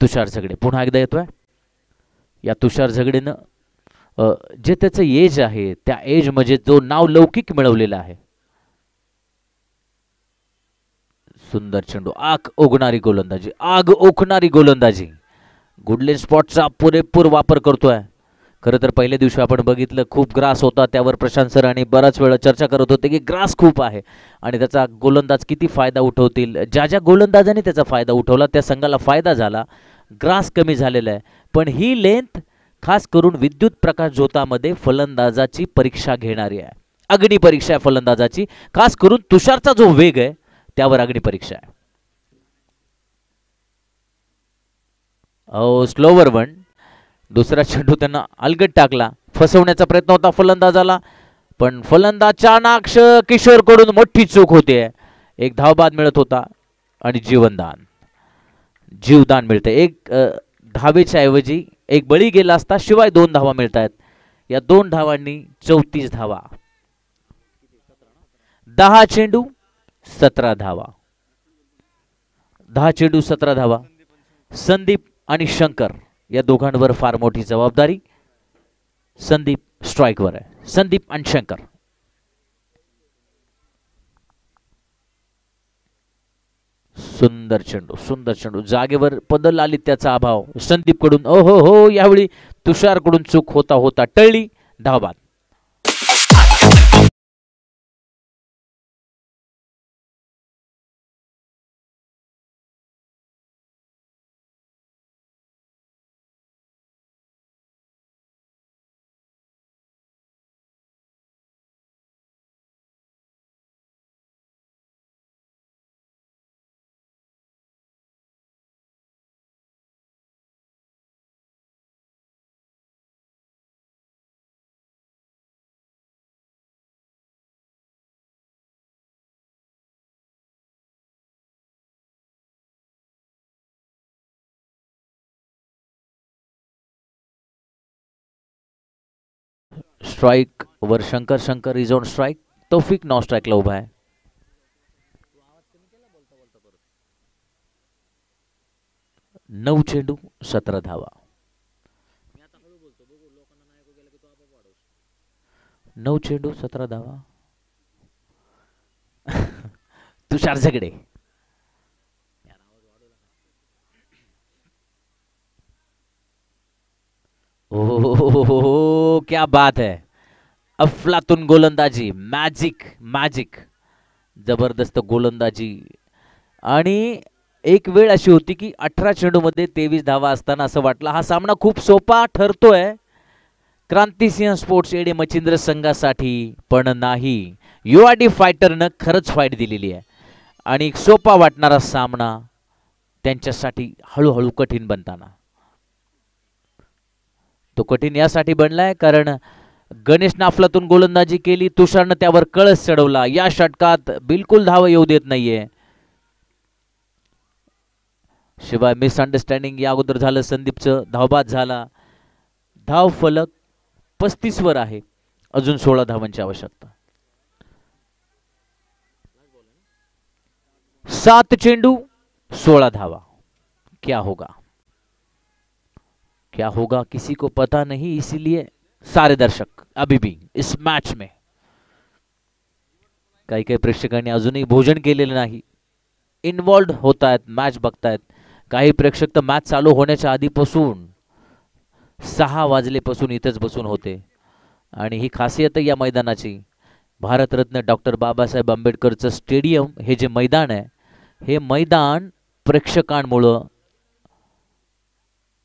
तुषार झगडे पुन्हा एकदा येतोय. या तुषार झगडेनं जे त्याचं एज आहे त्या एज मध्ये जो नाव लौकिक मिळवलेला आहे. सुंदर चेंडू, आग ओघणारी गोलंदाजी, आग ओखणारी गोलंदाजी. गुडलेन स्पॉटचा पुरेपूर वापर करतोय. खरं तर पहिल्या दिवशी आपण बघितलं खूप ग्रास होता, त्यावर प्रशांत सर आणि बराच वेळ चर्चा करत होते की ग्रास खूप आहे आणि त्याचा गोलंदाज किती फायदा उठवतील. ज्या ज्या गोलंदाजाने त्याचा फायदा उठवला त्या संघाला फायदा झाला. ग्रास कमी झालेला आहे, पण ही लेंथ खास करून विद्युत प्रकाश झोतामध्ये फलंदाजाची परीक्षा घेणारी आहे. अग्नी परीक्षा आहे फलंदाजाची. खास करून तुषारचा जो वेग आहे त्यावर अग्नि परीक्षा आहे. स्लोवर वन, दुसरा चेंडू त्यांना अलगट टाकला. फसवण्याचा प्रयत्न होता फलंदाजाला, पण फलंदाज चाणाक्ष किशोर कडून मोठी चूक होते. एक धावबाद मिळत होता आणि जीवदान मिळते. एक धावेच्या ऐवजी एक बळी गेला असता, शिवाय 2 धावा मिळत आहेत. या 2 धावांनी 34 धावा. 10 चेंडू 17 धावा. 10 चेंडू 17 धावा. संदीप आणि शंकर या दोघांवर फार मोठी जबाबदारी. संदीप स्ट्राइकवर आहे. संदीप आणि शंकर. सुंदर चेंडू, सुंदर चेंडू. जागेवर पदल आली त्याचा अभाव संदीप कडून. ओ हो हो, यावेळी तुषार कडून चूक होता होता टळली. धावबाद. स्ट्राइक वर Shankar. Shankar is on strike. Taufiq non स्ट्राइकला उभा आहे. 9 चेंडू 17 धावा. 9 चेंडू 17 धावा. तुषार झगडे. ओह, क्या बात है. अफलातून गोलंदाजी. Magic magic. जबरदस्त गोलंदाजी. आणि एक वेळ अशी होती की 18 चेंडूमध्ये 23 धावा असताना असं वाटलं हा सामना खूप सोपा ठरतोय क्रांतिसिंह स्पोर्ट्स एडे मच्छिंद्र संघासाठी, पण नाही. युआरडी फायटरनं खरंच फाईट दिलेली आहे आणि एक सोपा वाटणारा सामना त्यांच्यासाठी हळूहळू कठीण बनताना. तो कठीण यासाठी बनलाय कारण गणेशनं अफलातून गोलंदाजी केली. तुषारनं त्यावर कळस चढवला. या षटकात बिलकुल धाव येऊ देत नाहीये. शिवाय मिसअंडरस्टँडिंग या अगोदर झालं. संदीपचं धावबाद झाला. धाव फलक 35 वर आहे. अजून 16 धावांची आवश्यकता. 7 चेंडू 16 धावा. क्या होगा, क्या होगा किसी को पता नहीं. इसीलिए सारे दर्शक अभी भी इस मैच में, काही काही प्रेक्षकांनी अजूनही भोजन केलेलं नाही, इन्वॉल्व होत आहेत, मॅच बघतायत. काही प्रेक्षक तर मॅच चालू होण्याच्या आधीपासून 6 वाजलेपासून इथेच बसून होते. आणि ही खासियत या मैदानाची. भारतरत्न डॉक्टर बाबासाहेब आंबेडकरचं स्टेडियम हे जे मैदान आहे, हे मैदान प्रेक्षकांमुळे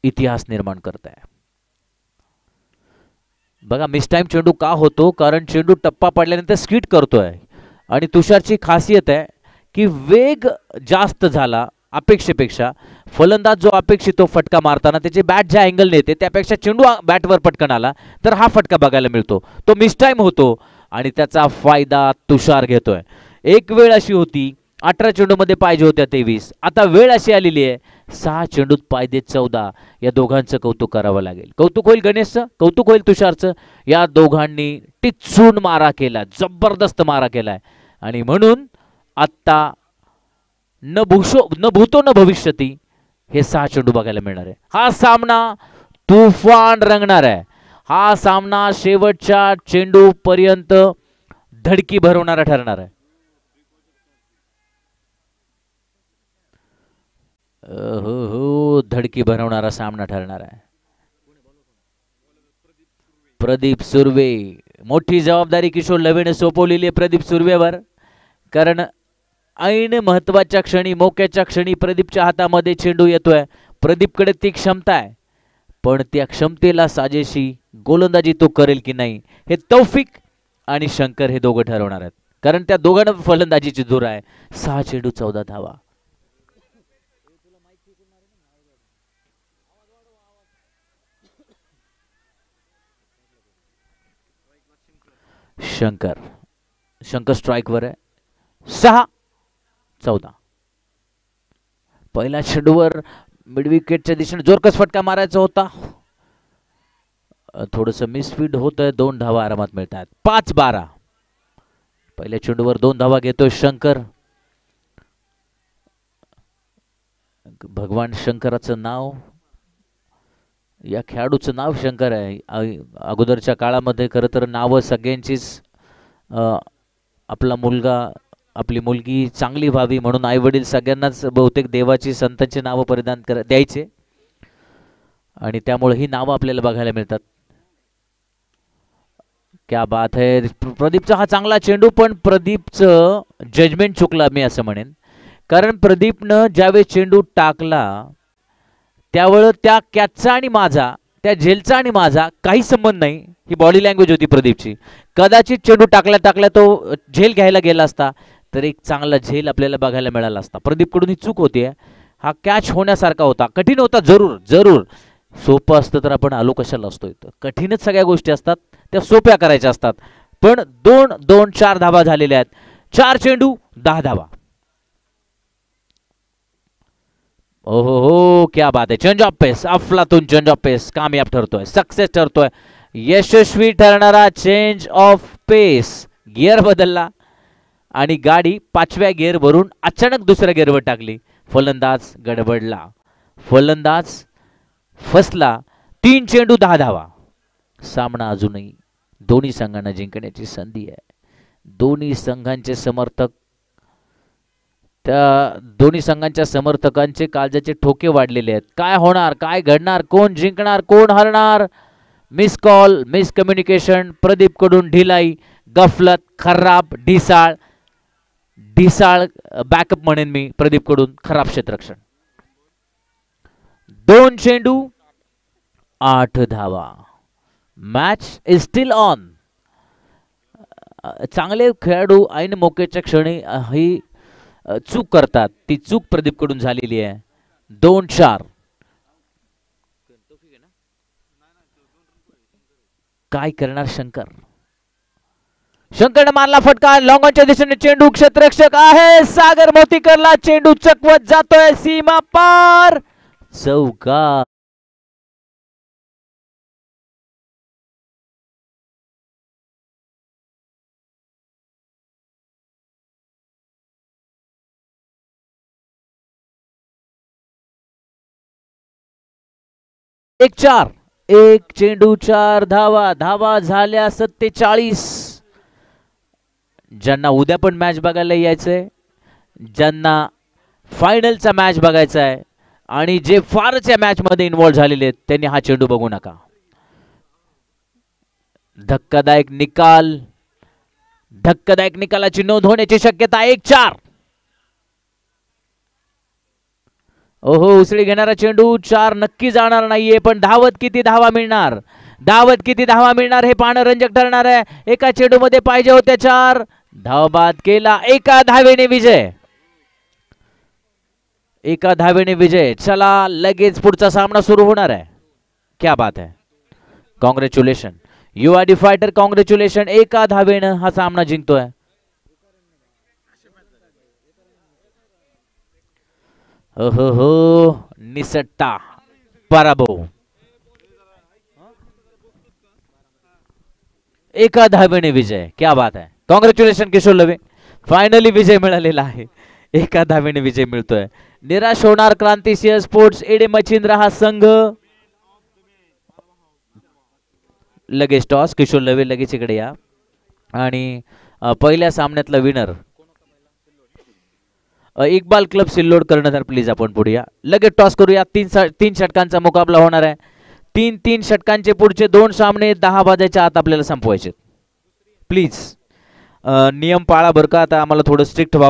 इतिहास निर्माण करत आहे. बघा मिस टाइम चेंडू का होतो, कारण चेंडू टप्पा पडल्यानंतर स्किट करतोय. आणि तुषारची खासियत आहे की वेग जास्त झाला अपेक्षेपेक्षा. फलंदाज जो अपेक्षित तो फटका मारताना त्याची बॅट ज्या अँगलने येते त्यापेक्षा चेंडू बॅटवर पटकन आला तर हा फटका बघायला मिळतो. तो मिस टाइम होतो आणि त्याचा फायदा तुषार घेतोय. एक वेळ अशी होती 18 चेंडूमध्ये पाहिजे होत्या 23. आता वेळ अशी आलेली आहे 6 चेंडूत पाहिजे 14. या दोघांचं कौतुक करावं लागेल. कौतुक होईल गणेशचं, कौतुक होईल तुषारचं. या दोघांनी टिचून मारा केला, जबरदस्त मारा केलाय. आणि म्हणून आत्ता न भूतो न भविष्यती हे 6 चेंडू बघायला मिळणार आहे. हा सामना तुफान रंगणार आहे. हा सामना शेवटच्या चेंडू पर्यंत धडकी भरवणारा ठरणार आहे. हो, धडकी भरवणारा सामना ठरणार आहे. प्रदीप सुर्वे. मोठी जबाबदारी किशोर लवेने सोपवलेली आहे प्रदीप सुर्वेवर, कारण ऐन महत्वाच्या क्षणी, मोक्याच्या क्षणी प्रदीपच्या हातामध्ये चेंडू येतोय. प्रदीपकडे ती क्षमता आहे, पण त्या क्षमतेला साजेशी गोलंदाजी तो करेल की नाही हे तौफिक आणि शंकर हे दोघं ठरवणार आहेत, कारण त्या दोघांना फलंदाजीची धूर आहे. 6 चेंडू 14 धावा. शंकर स्ट्राइकवर आहे. 6-14. पहिल्या चेंडूवर मिड विकेटच्या दिशेने जोरकस फटका मारायचा होता. थोडंसं मिसफीड होतंय. 2 धावा आरामात मिळतात. 5-12. पहिल्या चेंडूवर 2 धावा घेतोय शंकर. भगवान शंकराचं नाव, या खेळाडूचं नाव शंकर आहे. अगोदरच्या काळामध्ये खरं तर नावं सगळ्यांचीच आपला मुलगा आपली मुलगी चांगली व्हावी म्हणून आईवडील सगळ्यांनाच बहुतेक देवाची संतांची नावं परिधान द्यायचे आणि त्यामुळे ही नावं आपल्याला बघायला मिळतात. क्या बात है. प्रदीपचा हा चांगला चेंडू, पण प्रदीपचं जजमेंट चुकला मी असं म्हणेन. कारण प्रदीपनं ज्यावेळेस चेंडू टाकला त्यावेळेस त्या कॅचचा आणि माझा, त्या झेलचा आणि माझा काही संबंध नाही. ही बॉडी लँग्वेज होती प्रदीपची. कदाचित चेंडू टाकल्या तो झेल घ्यायला गेला असता तर एक चांगला झेल आपल्याला बघायला मिळाला असता. प्रदीपकडून ही चूक होती. हा कॅच होण्यासारखा होता. कठीण होता जरूर जरूर. सोपं असतं तर आपण आलो कशाला असतो इथं. कठीणच सगळ्या गोष्टी असतात, त्या सोप्या करायच्या असतात. पण 2-2 4 धावा झालेल्या आहेत. 4 चेंडू 10 धावा. ओहो हो, क्या बात है. चेंज ऑफ पेस, अफलातून चेंज ऑफ पेस कामयाब ठरतोय, सक्सेस ठरतोय. यशस्वी ठरणारा चेंज ऑफ पेस. गिअर बदलला आणि गाडी 5व्या गिअरवरून अचानक दुसऱ्या गिअरवर टाकली. फलंदाज गडबडला, फलंदाज फसला. 3 चेंडू 10 धावा. सामना अजूनही दोन्ही संघांना जिंकण्याची संधी आहे. दोन्ही संघांचे समर्थक, त्या दोन्ही संघांच्या समर्थकांचे काळजाचे ठोके वाढलेले आहेत. काय होणार, काय घडणार, कोण जिंकणार, कोण हरणार. मिस कॉल, मिस कम्युनिकेशन, प्रदीपकडून ढिलाई, गफलत, खराब, ढिसाळ बॅकअप म्हणेन मी प्रदीपकडून. खराब क्षेत्ररक्षण. 2 चेंडू 8 धावा. Match is steel on. चांगले खेळाडू ऐन मोक्याच्या क्षणी ही चूक करतात. ती चूक प्रदीपकडून झालेली आहे. 2-4. काय करणार शंकर. शंकरने मारला फटका. लॉंगॉनच्या दिशेने चेंडू. क्षेत्ररक्षक आहे सागर मोतीकरला. चेंडू चकवत जातोय सीमा पार. चौकार. एक चेंडू 4 धावा. धावा झाल्या 47. ज्यांना उद्या पण मॅच बघायला यायचंय, ज्यांना फायनलचा मॅच बघायचा आहे आणि जे फारच या मॅच मध्ये इन्व्हॉल्व झालेले आहेत त्यांनी हा चेंडू बघू नका. धक्कादायक निकाल, धक्कादायक निकालाची नोंद होण्याची शक्यता. 1-4. ओहो, उसळी घेणारा चेंडू. 4 नक्की जाणार नाहीये, पण धावत किती धावा मिळणार, धावत किती धावा मिळणार हे पाहणं रंजक ठरणार आहे. एका चेंडू मध्ये पाहिजे होत्या 4 धावा. बाद केला. एका धावेने विजय, एका धावेने विजय. चला लगेच पुढचा सामना सुरू होणार आहे. क्या बात है. Congratulation URD fighter, congratulation. एका धावेनं हा सामना जिंकतोय. हो निसटता पराभव. एका धावेने विजय. क्या बात है. कॉंग्रॅच्युलेशन किशोर लवे. फायनली विजय मिळालेला आहे. एका धावेने विजय मिळतोय. निराश होणार क्रांतिसिंह स्पोर्ट्स एडे मच्छिंद्र हा संघ. लगेच टॉस. किशोर लवे लगेच इकडे या. आणि पहिल्या सामन्यातला विनर इक्बाल क्लब सिल्लोड कर्णधार. प्लीज आपण पुढे या. लगेच टॉस करूया. 3 षटकांचा मुकाबला होणार आहे. 3 षटकांचे पुढचे 2 सामने 10 वाजायच्या आत आपल्याला संपवायचे. प्लीज नियम पाळा बरं का. आता आम्हाला थोडं स्ट्रिक्ट व्हावं